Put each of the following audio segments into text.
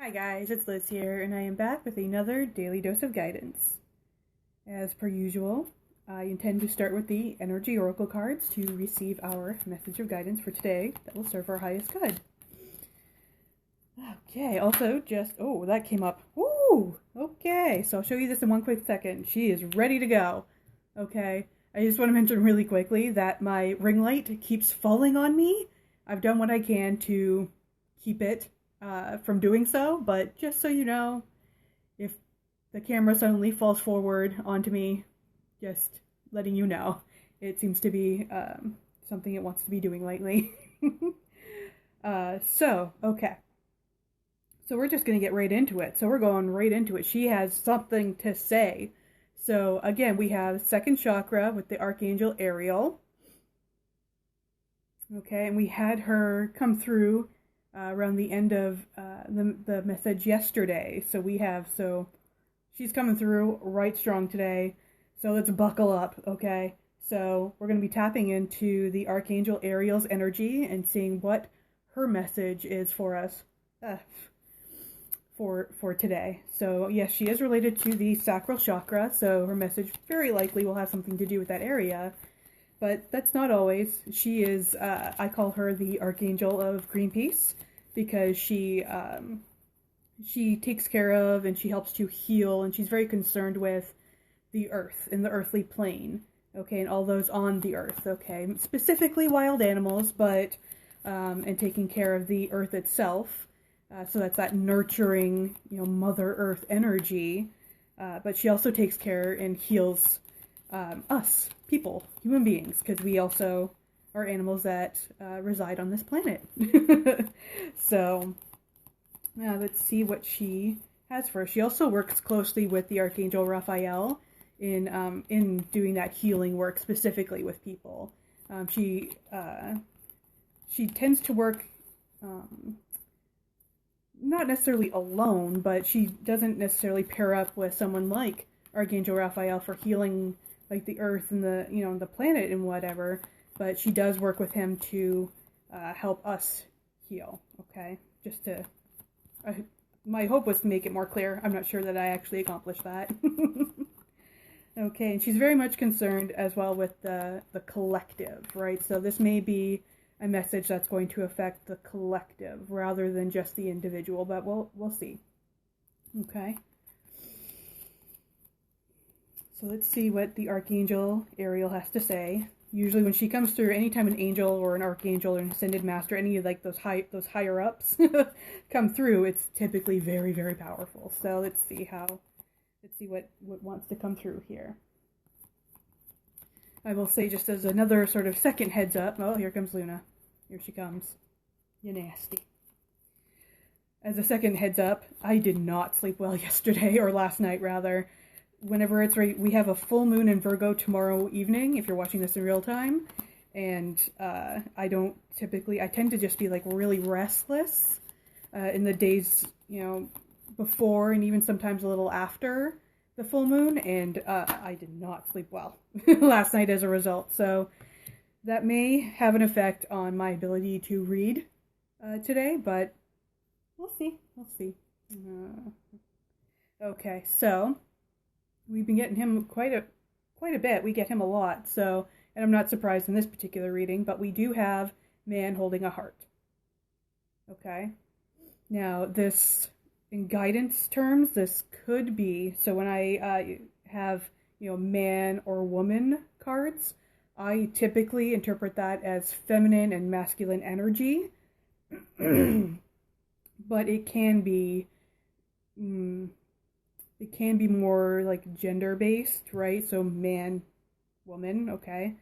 Hi guys, it's Liz here, and I am back with another daily dose of guidance. As per usual, I intend to start with the energy oracle cards to receive our message of guidance for today that will serve our highest good. Okay, also oh, that came up. Woo! Okay, so I'll show you this in one quick second. She is ready to go. Okay, I just want to mention really quickly that my ring light keeps falling on me. I've done what I can to keep it from doing so, but just so you know, if the camera suddenly falls forward onto me, just letting you know. It seems to be something it wants to be doing lately. Okay. So we're just going to get right into it. So we're going right into it. She has something to say. So again, we have second chakra with the Archangel Ariel. Okay, and we had her come through around the end of the message yesterday. So she's coming through right strong today. So let's buckle up, okay? So we're going to be tapping into the Archangel Ariel's energy and seeing what her message is for us for today. So yes, she is related to the sacral chakra, so her message very likely will have something to do with that area. But that's not always. She is, I call her the Archangel of Greenpeace, because she takes care of and she helps to heal, and she's very concerned with the earth and the earthly plane, okay, and all those on the earth, okay, specifically wild animals, but and taking care of the earth itself. So that's that nurturing, Mother Earth energy. But she also takes care and heals us, people, human beings, because we also are animals that reside on this planet. So let's see what she has for us. She also works closely with the Archangel Raphael in doing that healing work specifically with people. She tends to work not necessarily alone, but she doesn't necessarily pair up with someone like Archangel Raphael for healing, like the earth and the planet and whatever. But she does work with him to help us heal. Okay, my hope was to make it more clear. I'm not sure that I actually accomplished that. Okay, and she's very much concerned as well with the collective, right? So this may be a message that's going to affect the collective rather than just the individual, but we'll see. Okay. So let's see what the Archangel Ariel has to say. Usually when she comes through, anytime an angel or an archangel or an ascended master, any of like those higher ups come through, it's typically very, very powerful. So let's see what wants to come through here. I will say, just as another sort of second heads up, oh, here comes Luna. Here she comes. You nasty. As a second heads up, I did not sleep well yesterday, or last night rather. Whenever it's right, we have a full moon in Virgo tomorrow evening, if you're watching this in real time. And I tend to just be like really restless in the days, before and even sometimes a little after the full moon, and I did not sleep well last night as a result. So that may have an effect on my ability to read today, but we'll see. Okay, so we've been getting him quite a bit. We get him a lot, so, and I'm not surprised in this particular reading, but we do have man holding a heart. Okay, now this, in guidance terms, this could be, so when I have, man or woman cards, I typically interpret that as feminine and masculine energy. But it can be more like gender-based, right? So man, woman, okay?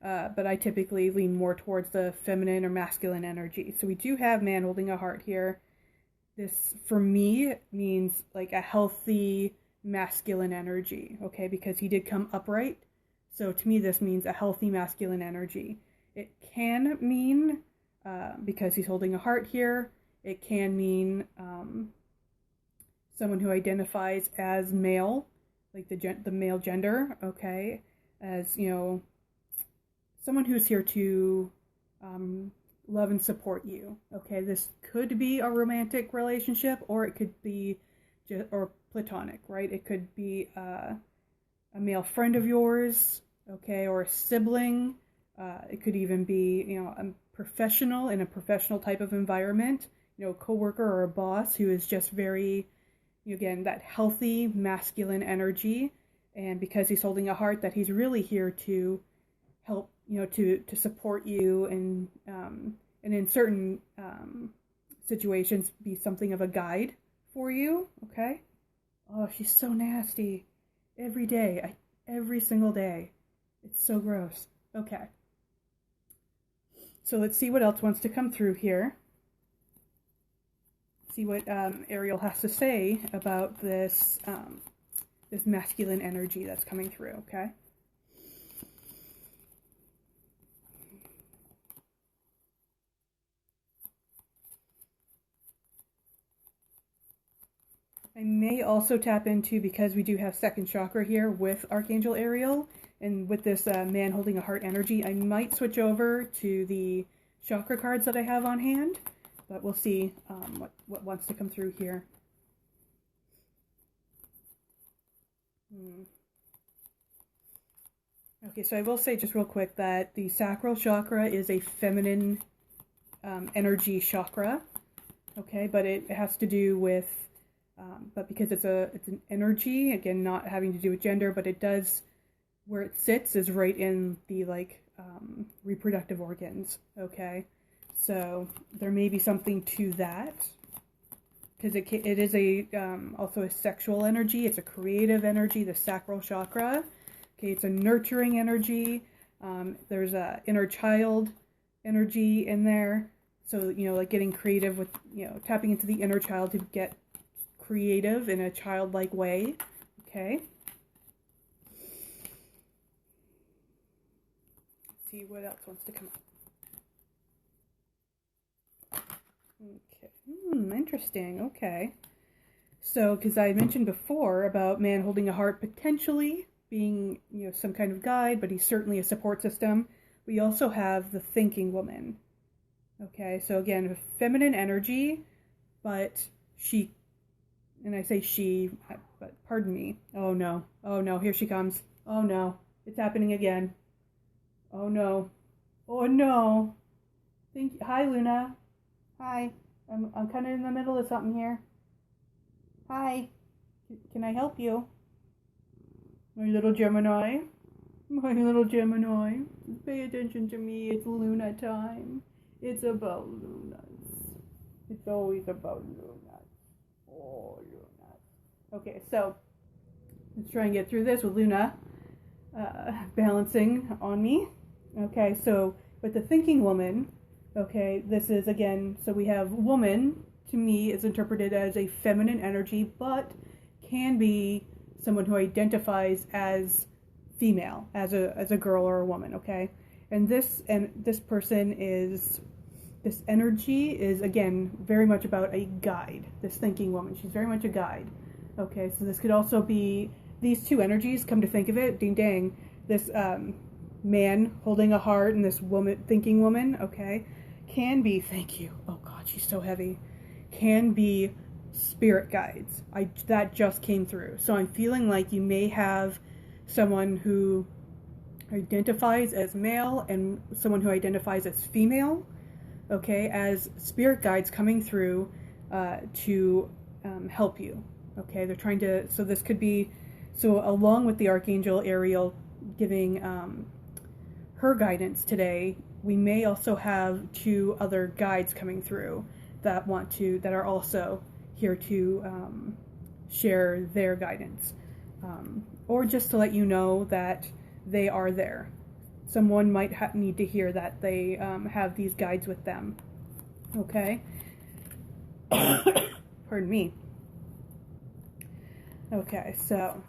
But I typically lean more towards the feminine or masculine energy. So we do have man holding a heart here. This, for me, means like a healthy masculine energy, okay? Because he did come upright. So to me, this means a healthy masculine energy. It can mean, because he's holding a heart here, it can mean someone who identifies as male, like the male gender, okay? As, someone who's here to love and support you. Okay, this could be a romantic relationship, or it could be just, or platonic, right? It could be a male friend of yours, okay, or a sibling. It could even be, you know, a professional in a professional type of environment, you know, a coworker or a boss who is just very, again, that healthy masculine energy. And because he's holding a heart, that he's really here to help, you know, to support you, and in certain situations be something of a guide for you. Okay. Oh, she's so nasty. Every day, every single day. It's so gross. Okay. So let's see what else wants to come through here. See what Ariel has to say about this this masculine energy that's coming through. Okay. I may also tap into, because we do have second chakra here with Archangel Ariel, and with this man holding a heart energy, I might switch over to the chakra cards that I have on hand, but we'll see what wants to come through here. Okay, so I will say just real quick that the sacral chakra is a feminine energy chakra, okay, but it has to do with, but because it's an energy, again, not having to do with gender, but it does, where it sits is right in the reproductive organs. Okay, so there may be something to that, because it is a also a sexual energy. It's a creative energy, the sacral chakra. Okay, it's a nurturing energy. There's a inner child energy in there, so, you know, like getting creative with, you know, tapping into the inner child to get creative in a childlike way. Okay. Let's see what else wants to come up. Okay. Interesting. Okay. So, because I mentioned before about man holding a heart potentially being, you know, some kind of guide, but he's certainly a support system. We also have the thinking woman. Okay. So again, feminine energy, but she, and I say she, but pardon me. Oh no. Oh no, here she comes. Oh no, it's happening again. Oh no. Oh no. Hi, Luna. Hi. I'm kind of in the middle of something here. Hi. Can I help you? My little Gemini. My little Gemini. Pay attention to me. It's Luna time. It's about Lunas. It's always about Lunas. Oh, Luna. Okay, so let's try and get through this with Luna balancing on me. Okay, so with the thinking woman, okay, this is again, so we have woman, to me, is interpreted as a feminine energy, but can be someone who identifies as female, as a girl or a woman, okay? And this person is, this energy is, again, very much about a guide. This thinking woman, she's very much a guide. Okay, so this could also be, these two energies, come to think of it, ding dang, this man holding a heart and this woman, thinking woman, okay, can be, thank you, oh God, she's so heavy, can be spirit guides. That just came through. So I'm feeling like you may have someone who identifies as male and someone who identifies as female, okay, as spirit guides coming through to help you. Okay, they're trying to, so this could be, so along with the Archangel Ariel giving her guidance today, we may also have two other guides coming through that that are also here to share their guidance, or just to let you know that they are there. Someone might need to hear that they have these guides with them. Okay. Pardon me. Okay, so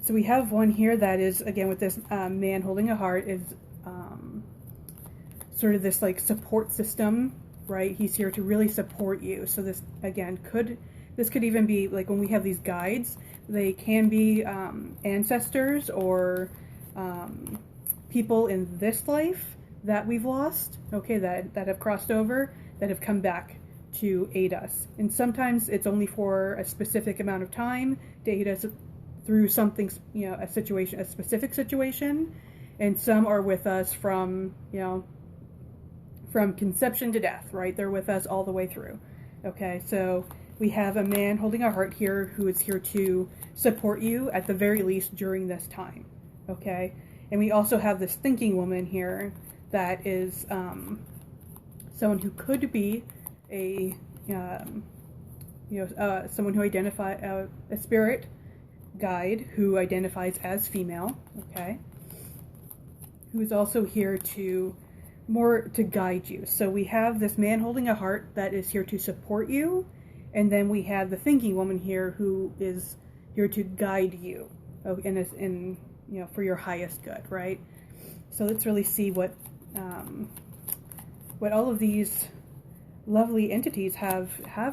we have one here that is, again, with this man holding a heart, is sort of this like support system, right? He's here to really support you. So this, again, could even be like when we have these guides, they can be ancestors or people in this life that we've lost, okay, that have crossed over, that have come back to aid us. And sometimes it's only for a specific amount of time to aid us through something, a situation, a specific situation. And some are with us from, from conception to death, right? They're with us all the way through. Okay, so we have a man holding a heart here who is here to support you at the very least during this time. Okay, and we also have this thinking woman here that is someone who could be a someone who identifies a spirit guide who identifies as female. Okay, who is also here to guide you. So we have this man holding a heart that is here to support you, and then we have the thinking woman here who is here to guide you, in for your highest good, right? So let's really see what all of these lovely entities have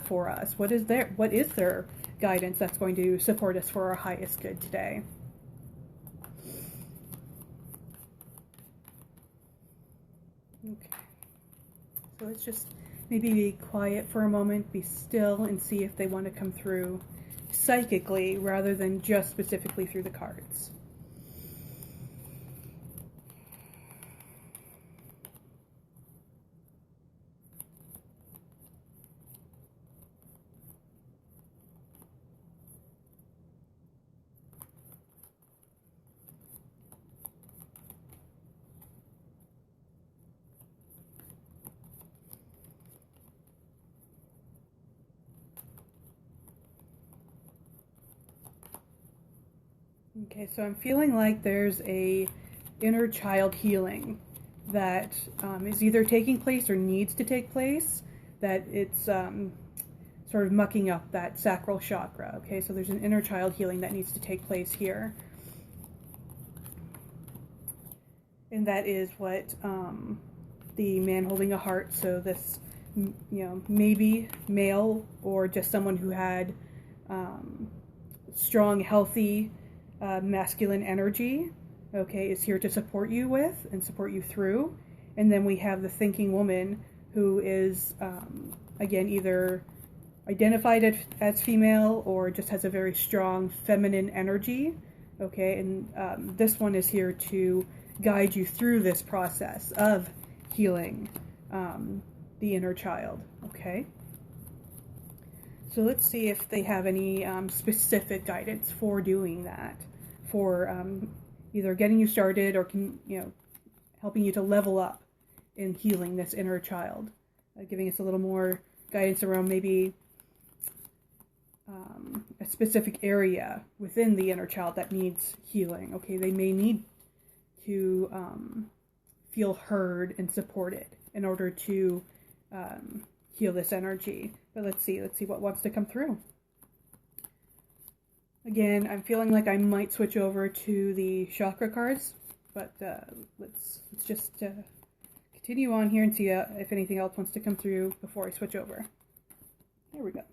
for us. What is their guidance that's going to support us for our highest good today? Okay, so let's just maybe be quiet for a moment, be still, and see if they want to come through psychically rather than just specifically through the cards. Okay, so I'm feeling like there's a inner child healing that is either taking place or needs to take place, that it's sort of mucking up that sacral chakra. Okay, so there's an inner child healing that needs to take place here. And that is what the man holding a heart, so this, maybe male or just someone who had strong, healthy, masculine energy, okay, is here to support you with and support you through. And then we have the thinking woman who is, again, either identified as female or just has a very strong feminine energy, okay, and this one is here to guide you through this process of healing the inner child, okay? So let's see if they have any specific guidance for doing that, for either getting you started or helping you to level up in healing this inner child, giving us a little more guidance around maybe a specific area within the inner child that needs healing. Okay, they may need to feel heard and supported in order to heal this energy. But let's see what wants to come through. Again, I'm feeling like I might switch over to the chakra cards, but let's just continue on here and see if anything else wants to come through before I switch over. There we go.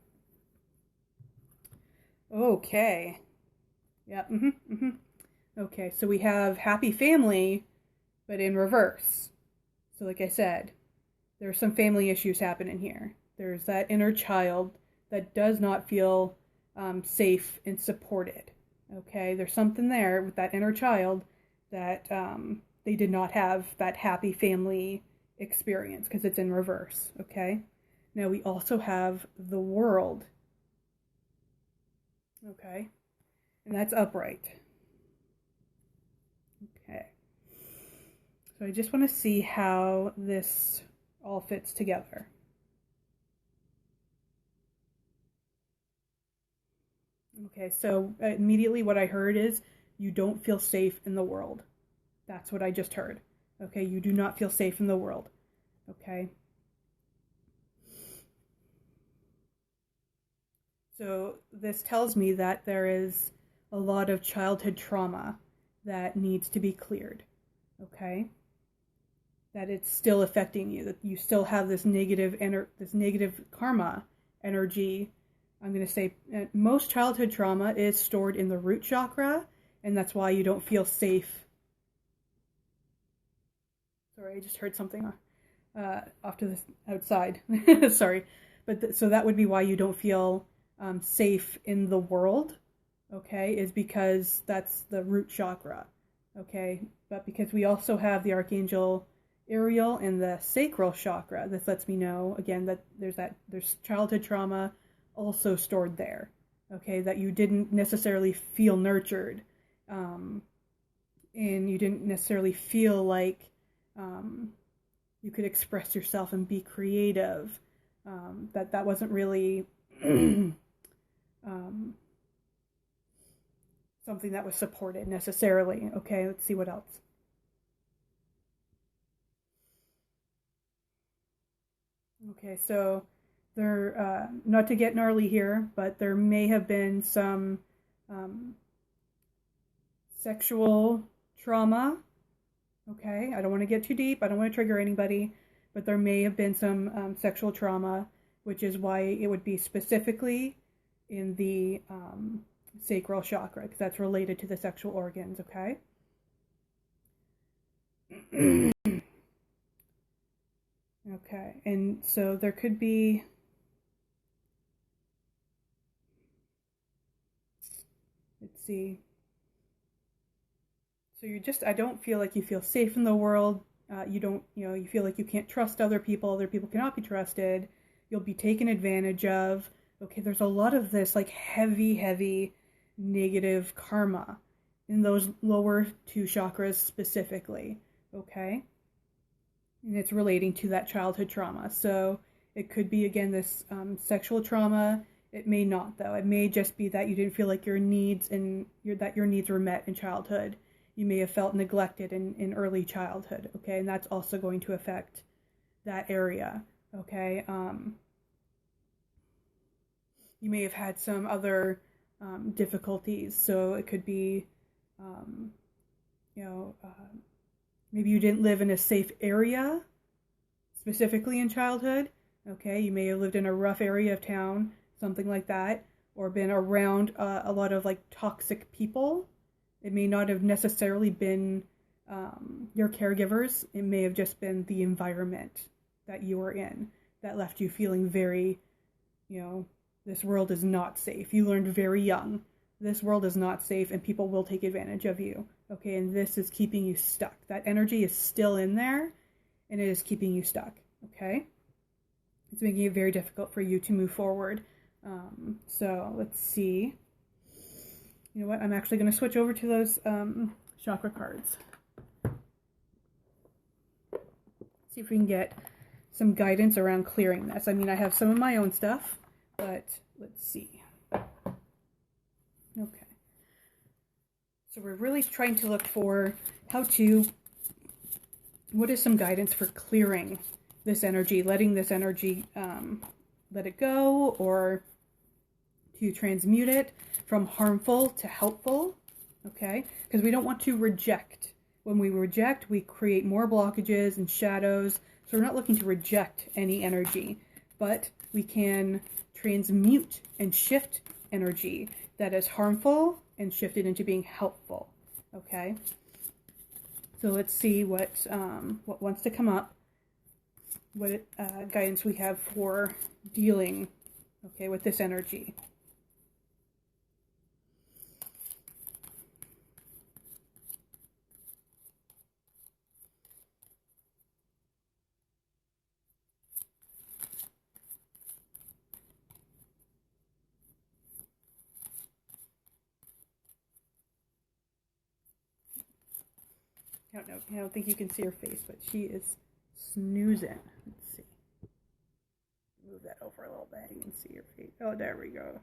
Okay. Yeah. Okay, so we have happy family, but in reverse. So like I said, there's some family issues happening here. There's that inner child that does not feel safe and supported. Okay, there's something there with that inner child that they did not have that happy family experience because it's in reverse. Okay, now we also have the world. Okay, and that's upright. Okay, so I just want to see how this all fits together. Okay, so immediately what I heard is you don't feel safe in the world. That's what I just heard. Okay, you do not feel safe in the world. Okay. So this tells me that there is a lot of childhood trauma that needs to be cleared. Okay? That it's still affecting you, that you still have this negative karma energy. I'm going to say most childhood trauma is stored in the root chakra, and that's why you don't feel safe. Sorry, I just heard something off to the outside. Sorry. But so that would be why you don't feel safe in the world, okay, is because that's the root chakra, okay? But because we also have the Archangel Ariel in the sacral chakra, this lets me know, again, that there's childhood trauma also stored there, okay, that you didn't necessarily feel nurtured, and you didn't necessarily feel like you could express yourself and be creative, that wasn't really something that was supported necessarily. Okay, let's see what else. Okay, so there, not to get gnarly here, but there may have been some sexual trauma. Okay, I don't want to get too deep. I don't want to trigger anybody, but there may have been some sexual trauma, which is why it would be specifically in the sacral chakra, because that's related to the sexual organs, okay? Okay, and so there could be, let's see. So I don't feel like you feel safe in the world. You feel like you can't trust other people cannot be trusted. You'll be taken advantage of. Okay, there's a lot of this like heavy negative karma in those lower two chakras specifically, okay? And it's relating to that childhood trauma. So it could be, again, this sexual trauma. It may not, though. It may just be that you didn't feel like your needs were met in childhood. You may have felt neglected in early childhood, okay? And that's also going to affect that area, okay? You may have had some other difficulties. So it could be, maybe you didn't live in a safe area, specifically in childhood. Okay, you may have lived in a rough area of town, something like that, or been around a lot of like toxic people. It may not have necessarily been your caregivers. It may have just been the environment that you were in that left you feeling very, this world is not safe. You learned very young, this world is not safe and people will take advantage of you. Okay, and this is keeping you stuck. That energy is still in there and it is keeping you stuck. Okay, it's making it very difficult for you to move forward. So let's see. You know what? I'm actually going to switch over to those chakra cards. See if we can get some guidance around clearing this. I mean, I have some of my own stuff, but let's see. Okay. So we're really trying to look for what is some guidance for clearing this energy, letting this energy let it go, or to transmute it from harmful to helpful, okay? Because we don't want to reject. When we reject, we create more blockages and shadows. So we're not looking to reject any energy, but we can transmute and shift energy that is harmful and shift it into being helpful, okay? So let's see what wants to come up, what guidance we have for dealing, okay, with this energy. I don't think you can see her face, but she is snoozing. Let's see. Move that over a little bit. You can see her face. Oh, there we go.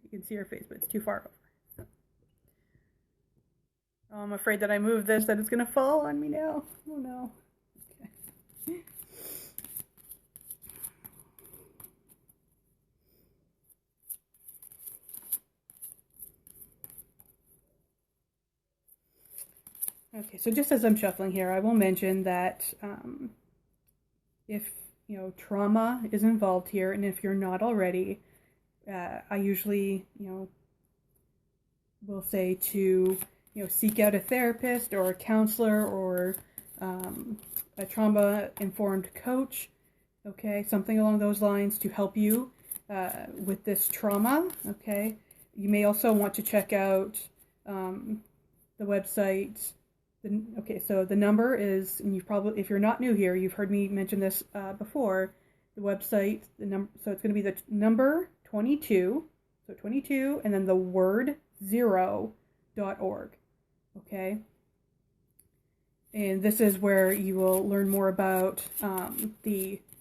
You can see her face, but it's too far over. Oh, I'm afraid that I moved this, that it's going to fall on me now. Oh, no. Okay. Okay, so just as I'm shuffling here, I will mention that if, trauma is involved here, and if you're not already, I usually, will say to, seek out a therapist or a counselor or a trauma-informed coach, okay, something along those lines to help you with this trauma, okay. You may also want to check out the website. Okay, so the number is, and you probably, if you're not new here, you've heard me mention this before. The website, the number, so it's going to be the number 22, so 22, and then the word 0.org. Okay, and this is where you will learn more about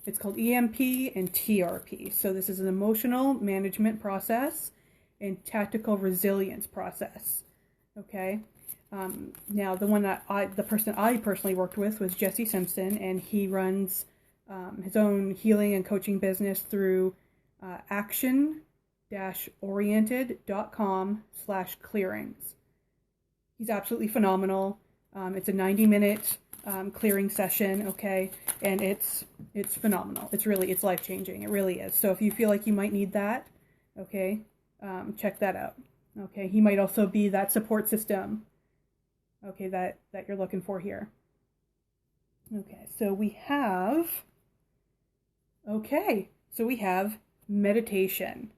it's called EMP and TRP. So this is an emotional management process and tactical resilience process. Okay. Now, the person I personally worked with was Jesse Simpson, and he runs his own healing and coaching business through action-oriented.com/clearings. He's absolutely phenomenal. It's a 90-minute clearing session, okay, and it's phenomenal. It's life-changing. It really is. So if you feel like you might need that, okay, check that out. Okay, he might also be that support system, okay, that you're looking for here. Okay, so we have meditation,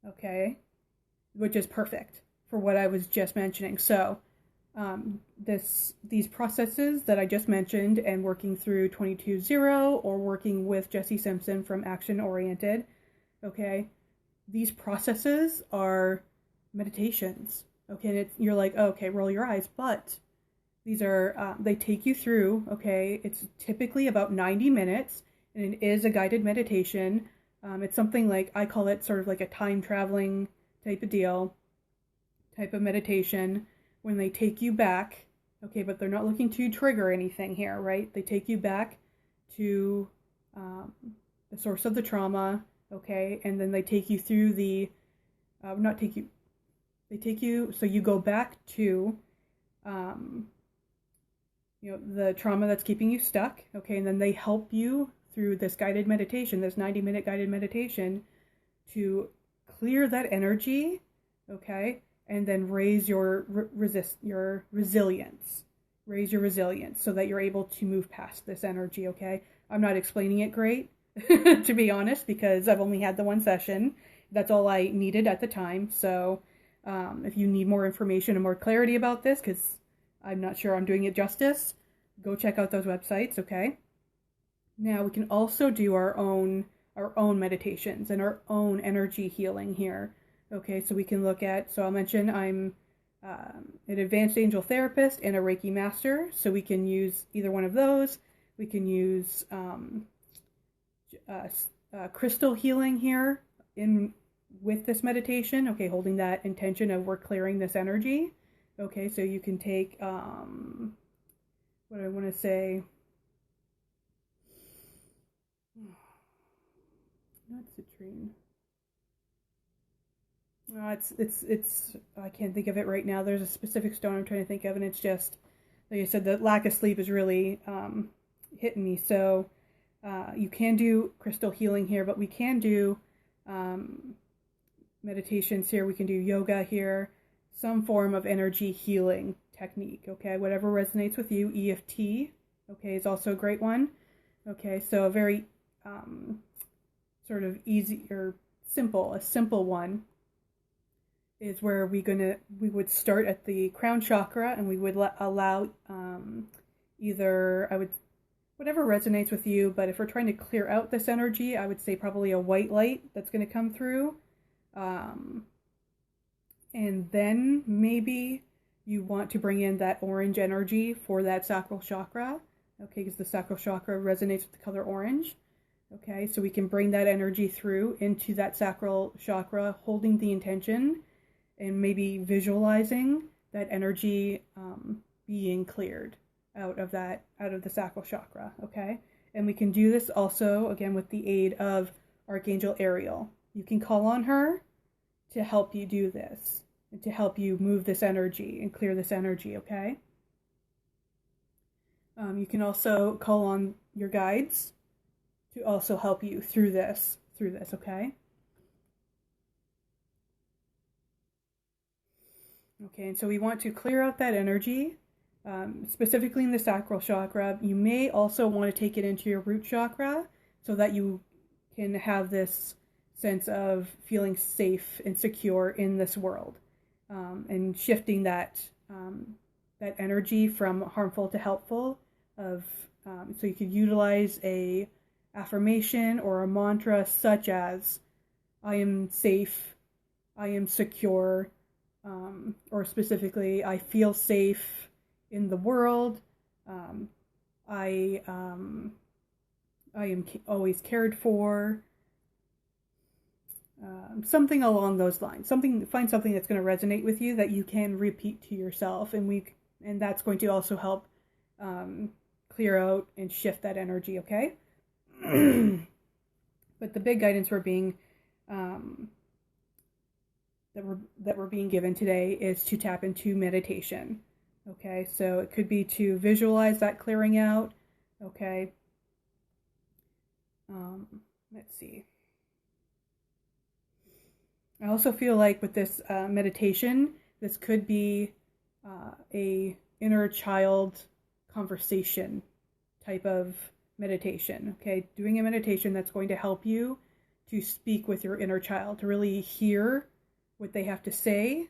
okay, which is perfect for what I was just mentioning. So these processes that I just mentioned, and working through 22-0 or working with Jesse Simpson from Action Oriented, okay, these processes are meditations, okay, and you're like, oh, okay, roll your eyes, but these are, they take you through, okay, it's typically about 90 minutes, and it is a guided meditation. It's something like, I call it sort of like a time traveling type of meditation, when they take you back, okay, but they're not looking to trigger anything here, right? They take you back to the source of the trauma, okay, and then they take you through so you go back to, the trauma that's keeping you stuck, okay, and then they help you through this guided meditation, this 90-minute guided meditation, to clear that energy, okay, and then raise your resilience. Raise your resilience so that you're able to move past this energy, okay? I'm not explaining it great, to be honest, because I've only had the one session. That's all I needed at the time. So if you need more information and more clarity about this, because I'm not sure I'm doing it justice, go check out those websites, okay? Now we can also do our own meditations and our own energy healing here. Okay, so we can look at, so I'll mention I'm an advanced angel therapist and a Reiki master, so we can use either one of those. We can use crystal healing here with this meditation, okay, holding that intention of we're clearing this energy. Okay, so you can take, what do I want to say? Not citrine. It's I can't think of it right now. There's a specific stone I'm trying to think of, and it's just, like I said, the lack of sleep is really hitting me. So you can do crystal healing here, but we can do meditations here. We can do yoga here, some form of energy healing technique, okay? Whatever resonates with you. EFT, okay, is also a great one. Okay, so a very sort of easy or a simple one is where we would start at the crown chakra, and we would allow whatever resonates with you, but if we're trying to clear out this energy, I would say probably a white light that's going to come through. And then maybe you want to bring in that orange energy for that sacral chakra, okay, because the sacral chakra resonates with the color orange. Okay, so we can bring that energy through into that sacral chakra, holding the intention and maybe visualizing that energy being cleared out of the sacral chakra, okay? And we can do this also, again, with the aid of Archangel Ariel. You can call on her to help you do this, and to help you move this energy and clear this energy, okay? You can also call on your guides to also help you through this, okay? Okay, and so we want to clear out that energy, specifically in the sacral chakra. You may also want to take it into your root chakra so that you can have this sense of feeling safe and secure in this world, and shifting that that energy from harmful to helpful. So you could utilize a affirmation or a mantra such as "I am safe," "I am secure," or specifically "I feel safe in the world," I am always cared for. Something along those lines. Find something that's going to resonate with you that you can repeat to yourself, and that's going to also help clear out and shift that energy. Okay. But the big guidance we're being that we're being given today is to tap into meditation. Okay, so it could be to visualize that clearing out. Okay. Let's see. I also feel like with this meditation, this could be a inner child conversation type of meditation. Okay, doing a meditation that's going to help you to speak with your inner child, to really hear what they have to say.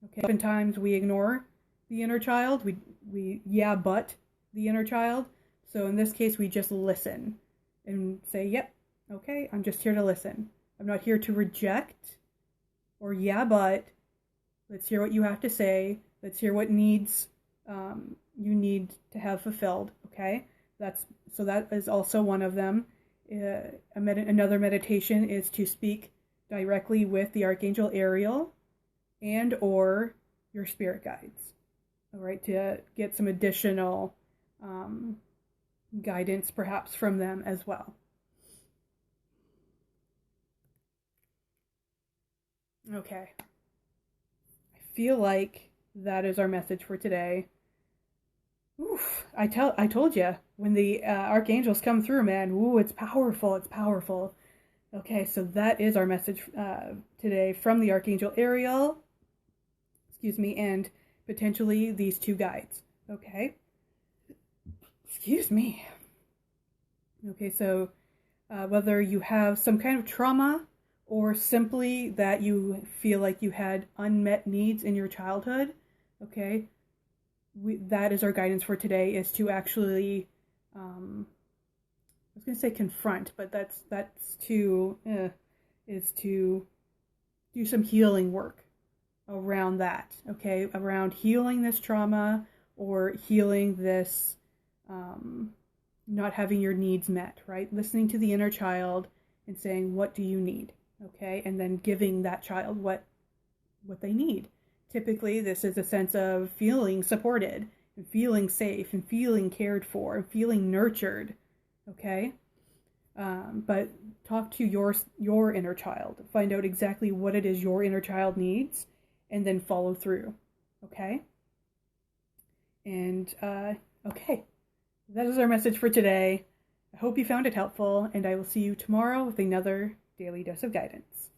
Okay, oftentimes we ignore the inner child. We but the inner child. So in this case, we just listen and say, "Yep, okay, I'm just here to listen. I'm not here to reject or but. Let's hear what you have to say. Let's hear what needs you need to have fulfilled." Okay, that is also one of them. Another meditation is to speak directly with the Archangel Ariel and or your spirit guides. All right, to get some additional guidance perhaps from them as well. Okay. I feel like that is our message for today. Oof, I told you, when the archangels come through, man, ooh, it's powerful, it's powerful. Okay, so that is our message today from the Archangel Ariel, and potentially these two guides. Okay. Excuse me. Okay, so whether you have some kind of trauma or simply that you feel like you had unmet needs in your childhood, okay, that is our guidance for today, is to actually, I was going to say confront, but is to do some healing work around that, okay, around healing this trauma or healing this not having your needs met, right? Listening to the inner child and saying, what do you need? Okay, and then giving that child what they need. Typically, this is a sense of feeling supported and feeling safe and feeling cared for and feeling nurtured. Okay, but talk to your inner child. Find out exactly what it is your inner child needs, and then follow through. Okay, and okay, that is our message for today. I hope you found it helpful, and I will see you tomorrow with another Daily Dose of Guidance.